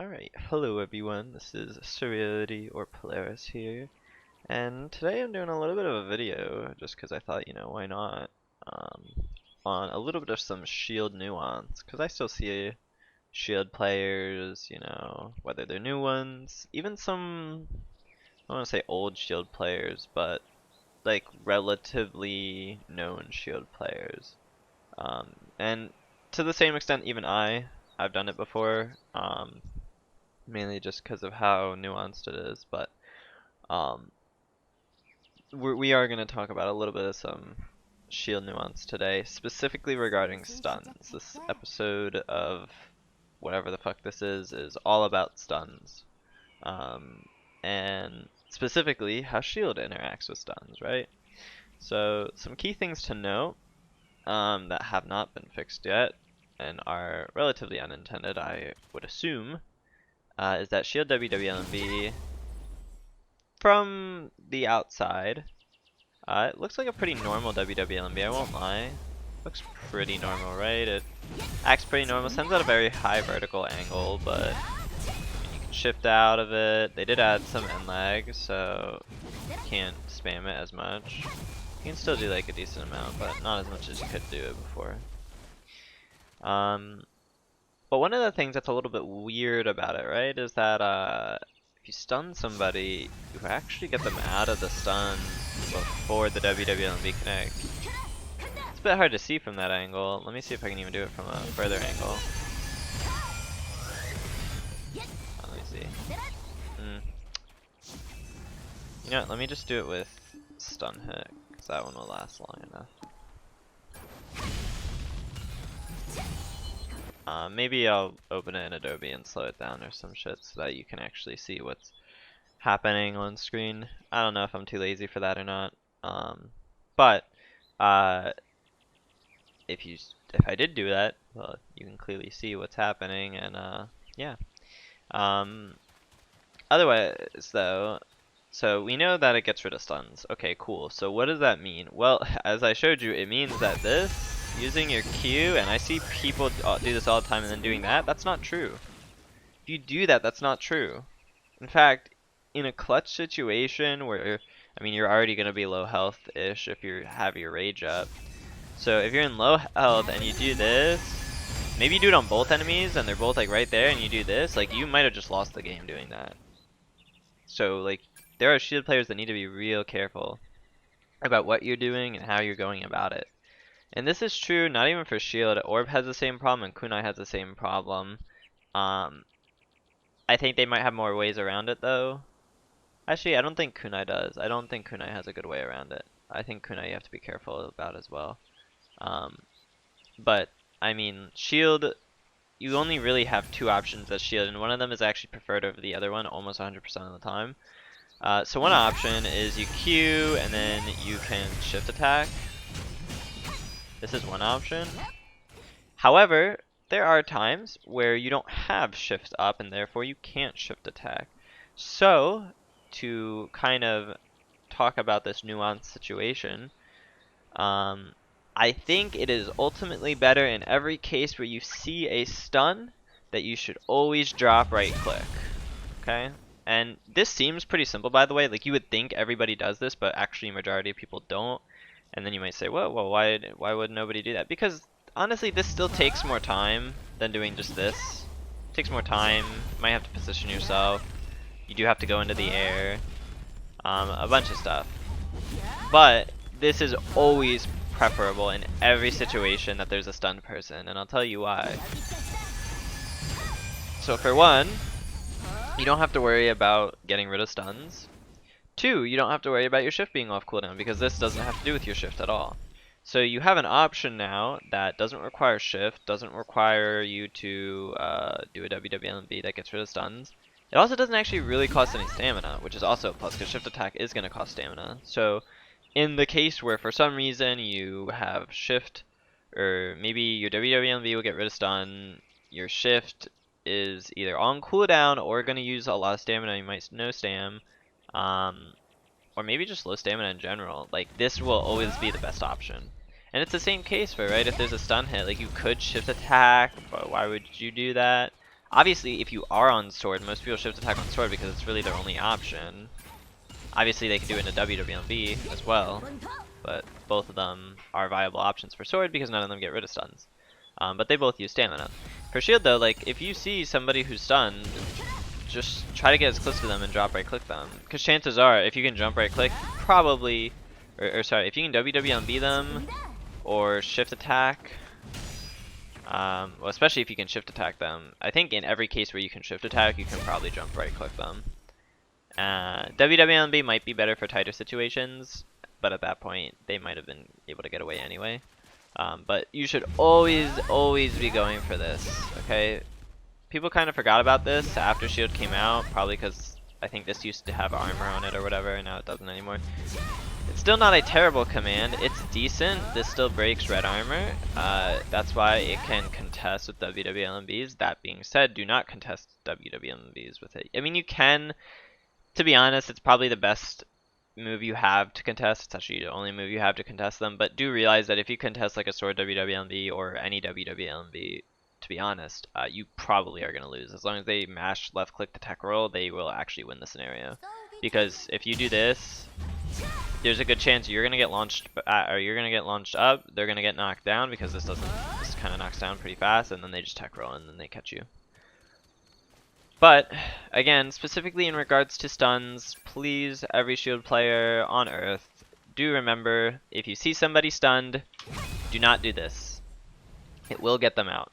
Alright, hello everyone, this is Surreality or Polaris here, and today I'm doing a little bit of a video, just because I thought, why not, um, on a little bit of some shield nuance, because I still see shield players, whether they're new ones, even some, I don't want to say old shield players, but like relatively known shield players, and to the same extent even I've done it before, mainly just because of how nuanced it is, but um, we are going to talk about a little bit of some shield nuance today, specifically regarding stuns. This episode of whatever the fuck this is all about stuns, and specifically how shield interacts with stuns, right? So some key things to note that have not been fixed yet and are relatively unintended, I would assume, is that shield WWLMB from the outside, it looks like a pretty normal WWLMB, I won't lie. Looks pretty normal, right? It acts pretty normal, sends out a very high vertical angle, but you can shift out of it. They did add some end lag, so you can't spam it as much. You can still do like a decent amount, but not as much as you could do it before. But one of the things that's a little bit weird about it, right, is that if you stun somebody, you actually get them out of the stun before the WWLMB connect. It's a bit hard to see from that angle. Let me see if I can even do it from a further angle. Let me see. You know what, let me just do it with stun hit, because that one will last long enough. Maybe I'll open it in Adobe and slow it down or some shit so that you can actually see what's happening on screen. I don't know if I'm too lazy for that or not. But if I did do that, well, you can clearly see what's happening, and yeah. Otherwise though, so we know that it gets rid of stuns. Okay, cool. So what does that mean? Well, as I showed you, it means that this, using your Q, and I see people do this all the time and then doing that, that's not true. If you do that, that's not true. In fact, in a clutch situation where, I mean, you're already going to be low health-ish if you have your rage up. So if you're in low health and you do this, maybe you do it on both enemies and they're both like right there and you do this, like you might have just lost the game doing that. So like, there are shield players that need to be real careful about what you're doing and how you're going about it. And this is true not even for shield. Orb has the same problem and Kunai has the same problem. I think they might have more ways around it though. Actually, I don't think Kunai does. I don't think Kunai has a good way around it. I think Kunai you have to be careful about as well. But I mean, shield, you only really have two options as shield, and one of them is actually preferred over the other one almost 100% of the time. So one option is you Q and then you can shift attack. This is one option. However, there are times where you don't have shift up and therefore you can't shift attack. So, to kind of talk about this nuanced situation, I think it is ultimately better in every case where you see a stun that you should always drop right click. Okay? And this seems pretty simple, by the way. Like, you would think everybody does this, but actually majority of people don't. And then you might say, well, why would nobody do that? Because honestly, this still takes more time than doing just this. It takes more time. You might have to position yourself. You do have to go into the air. A bunch of stuff. But this is always preferable in every situation that there's a stunned person, and I'll tell you why. So for one, you don't have to worry about getting rid of stuns. Two, you don't have to worry about your shift being off cooldown because this doesn't have to do with your shift at all. So you have an option now that doesn't require shift, doesn't require you to do a WWLMB that gets rid of stuns. It also doesn't actually really cost any stamina, which is also a plus because shift attack is going to cost stamina. So in the case where for some reason you have shift, or maybe your WWLMB will get rid of stun, your shift is either on cooldown or going to use a lot of stamina, you might no stam, or maybe just low stamina in general, like this will always be the best option. And it's the same case for, right, if there's a stun hit, like you could shift attack, but why would you do that? Obviously, if you are on sword, most people shift attack on sword because it's really their only option. Obviously, they can do it in a WWMB as well, but both of them are viable options for sword because none of them get rid of stuns. But they both use stamina. For shield though, like if you see somebody who's stunned, just try to get as close to them and drop right click them. Because chances are, if you can jump right click, probably, or sorry, if you can WWMB them or shift attack, well, especially if you can shift attack them. I think in every case where you can shift attack, you can probably jump right click them. WWMB might be better for tighter situations, but at that point, they might have been able to get away anyway. But you should always be going for this, okay? People kind of forgot about this after Shield came out, probably because I think this used to have armor on it or whatever, and now it doesn't anymore. It's still not a terrible command. It's decent. This still breaks red armor. That's why it can contest with WWLMBs. That being said, do not contest WWLMBs with it. I mean, you can. To be honest, it's probably the best move you have to contest. It's actually the only move you have to contest them. But do realize that if you contest like a sword WWLMB or any WWLMB, to be honest, you probably are going to lose. As long as they mash left click to tech roll, they will actually win the scenario. Because if you do this, there's a good chance you're gonna get launched, or you're gonna get launched up. They're gonna get knocked down because this kind of knocks down pretty fast, and then they just tech roll and then they catch you. But again, specifically in regards to stuns, please, every shield player on Earth, do remember if you see somebody stunned, do not do this. It will get them out.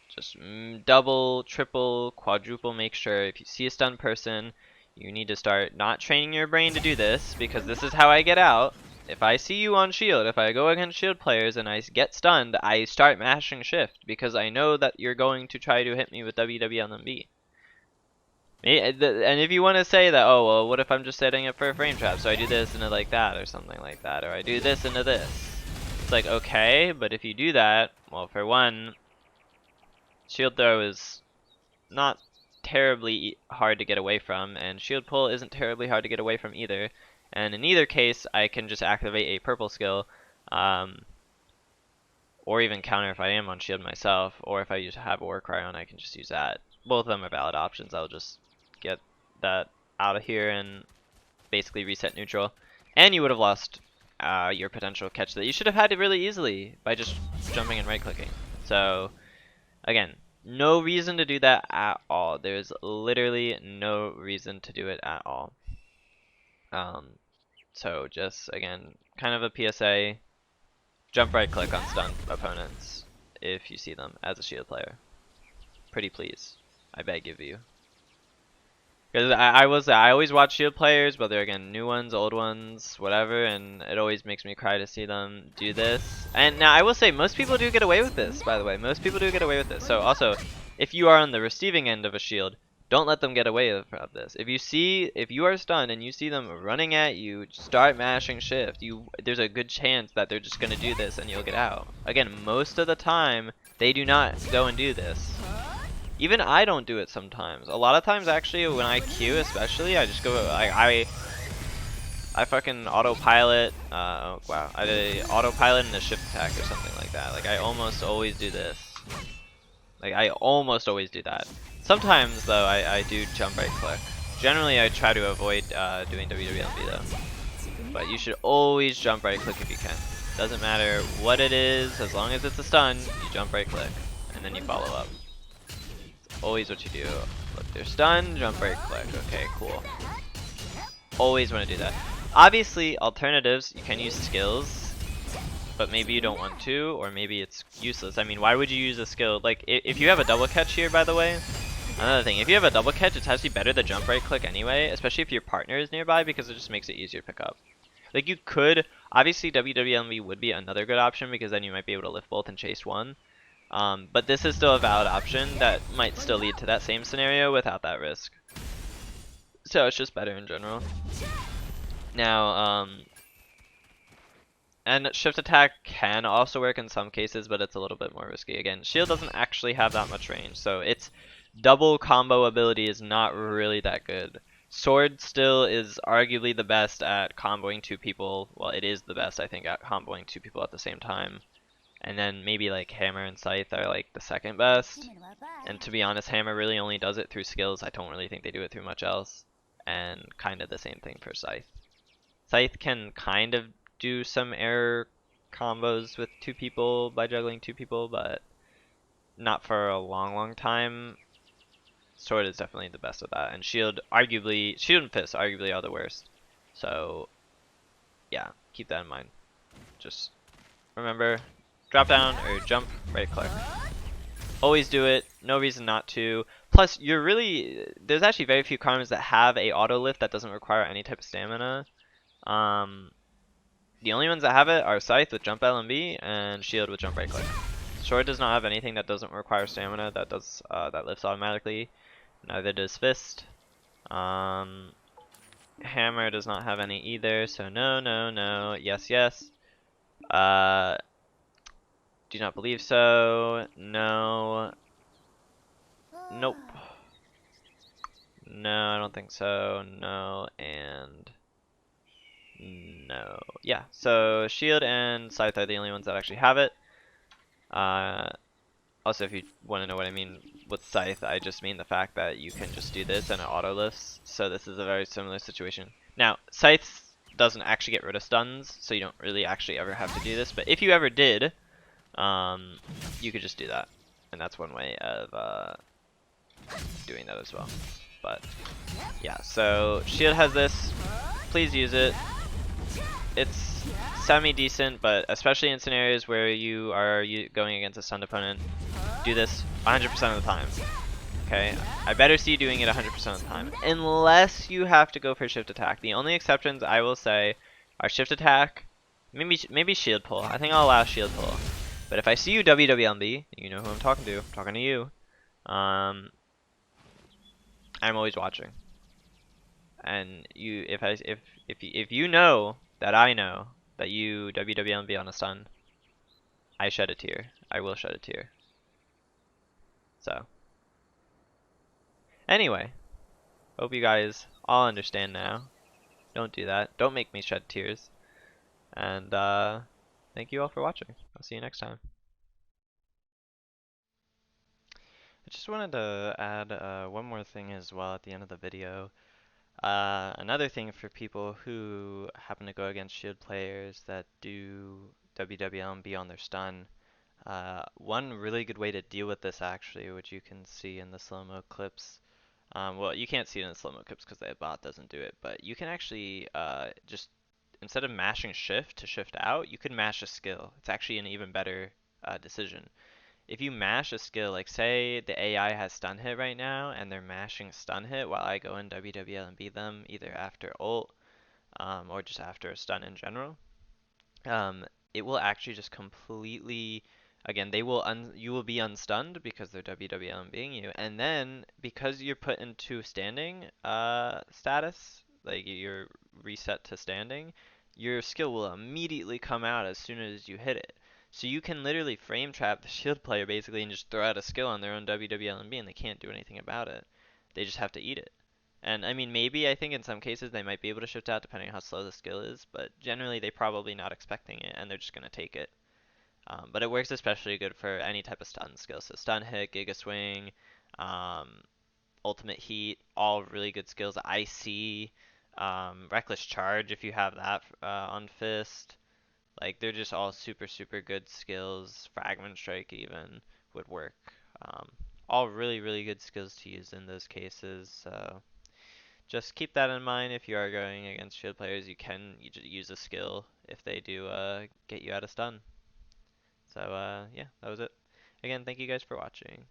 Just double, triple, quadruple make sure if you see a stunned person. You need to start not training your brain to do this, because this is how I get out. If I see you on shield, if I go against shield players and I get stunned, I start mashing shift, because I know that you're going to try to hit me with WWLMB. And if you want to say that, oh, well, what if I'm just setting it for a frame trap, so I do this into like that, or something like that, or I do this into this. It's like, okay, but if you do that, well, for one, shield throw is not terribly hard to get away from, and shield pull isn't terribly hard to get away from either. And in either case, I can just activate a purple skill, or even counter if I am on shield myself, or if I have a war cry on, I can just use that. Both of them are valid options. I'll just get that out of here and basically reset neutral. And you would have lost your potential catch that you should have had it really easily by just jumping and right clicking. So again, no reason to do that at all. There's literally no reason to do it at all. So just, again, kind of a PSA, jump right click on stun opponents if you see them as a shield player. Pretty please, I beg of you. Because I always watch shield players, whether again new ones, old ones, whatever, and it always makes me cry to see them do this. And now I will say most people do get away with this, by the way. Most people do get away with this. So also, if you are on the receiving end of a shield, don't let them get away with this. If you are stunned and you see them running at you, start mashing shift. There's a good chance that they're just gonna do this and you'll get out. Again, most of the time they do not go and do this. Even I don't do it sometimes. A lot of times, actually, when I queue, especially, I just go. I fucking autopilot. Oh wow, I did a autopilot and a shift attack or something like that. Like I almost always do this. Like I almost always do that. Sometimes though, I do jump right click. Generally, I try to avoid doing WWMB though. But you should always jump right click if you can. Doesn't matter what it is, as long as it's a stun, you jump right click and then you follow up. Always what you do. Look, they're stunned, jump right click. Okay, cool. Always want to do that. Obviously, alternatives, you can use skills, but maybe you don't want to, or maybe it's useless. I mean, why would you use a skill? Like, if you have a double catch here, by the way, another thing, if you have a double catch, it's actually better to jump right click anyway, especially if your partner is nearby, because it just makes it easier to pick up. Like, you could, obviously, WWMV would be another good option, because then you might be able to lift both and chase one. But this is still a valid option that might still lead to that same scenario without that risk. So it's just better in general. Now, and shift attack can also work in some cases, but it's a little bit more risky. Again, shield doesn't actually have that much range, so its double combo ability is not really that good. Sword still is arguably the best at comboing two people. Well, it is the best, I think, at comboing two people at the same time. And then maybe like Hammer and Scythe are like the second best. And to be honest, Hammer really only does it through skills. I don't really think they do it through much else. And kind of the same thing for Scythe. Scythe can kind of do some air combos with two people by juggling two people, but not for a long time. Sword is definitely the best of that, and Shield and Fist arguably are the worst. So yeah, keep that in mind. Just remember, drop down or jump, right click. Always do it, no reason not to. Plus, there's actually very few karmas that have a auto lift that doesn't require any type of stamina. The only ones that have it are Scythe with jump LMB and Shield with jump right click. Sword does not have anything that doesn't require stamina that lifts automatically. Neither does Fist. Hammer does not have any either, so no, yes. Do not believe so. No. Nope. No, I don't think so. No, and no. Yeah, so Shield and Scythe are the only ones that actually have it. Also, if you want to know what I mean with Scythe, I just mean the fact that you can just do this and it auto lifts. So this is a very similar situation. Now, Scythe doesn't actually get rid of stuns, so you don't really actually ever have to do this. But if you ever did, you could just do that. And that's one way of doing that as well. But yeah, so Shield has this. Please use it. It's semi-decent, but especially in scenarios where you are going against a stunned opponent, do this 100% of the time. Okay, I better see you doing it 100% of the time, unless you have to go for shift attack. The only exceptions I will say are shift attack, maybe shield pull. I think I'll allow shield pull. But if I see you WWMB, you know who I'm talking to. I'm talking to you. I'm always watching. And if you know that I know that you WWMB on a stun, I shed a tear. I will shed a tear. So anyway, hope you guys all understand now. Don't do that. Don't make me shed tears. And thank you all for watching. I'll see you next time. I just wanted to add one more thing as well at the end of the video. Another thing for people who happen to go against shield players that do WWMB on their stun. One really good way to deal with this actually, which you can see in the slow-mo clips. Well, you can't see it in the slow-mo clips because the bot doesn't do it, but you can actually just, instead of mashing shift to shift out, you can mash a skill. It's actually an even better decision. If you mash a skill, like say the AI has stun hit right now, and they're mashing stun hit while I go in WWL and beat them, either after ult, or just after a stun in general, it will actually just completely, again, you will be unstunned because they're WWL being you, and then because you're put into standing status, like you're reset to standing, your skill will immediately come out as soon as you hit it. So you can literally frame trap the shield player basically and just throw out a skill on their own WWLMB and they can't do anything about it. They just have to eat it. And I mean, maybe I think in some cases they might be able to shift out depending on how slow the skill is, but generally they're probably not expecting it and they're just going to take it. But it works especially good for any type of stun skill. So stun hit, Giga Swing, um, Ultimate Heat, all really good skills. IC, Reckless Charge if you have that on Fist. Like they're just all super good skills. Fragment Strike even would work. All really good skills to use in those cases. So just keep that in mind if you are going against shield players. You can use a skill if they do get you out of stun. So yeah, that was it. Again, thank you guys for watching.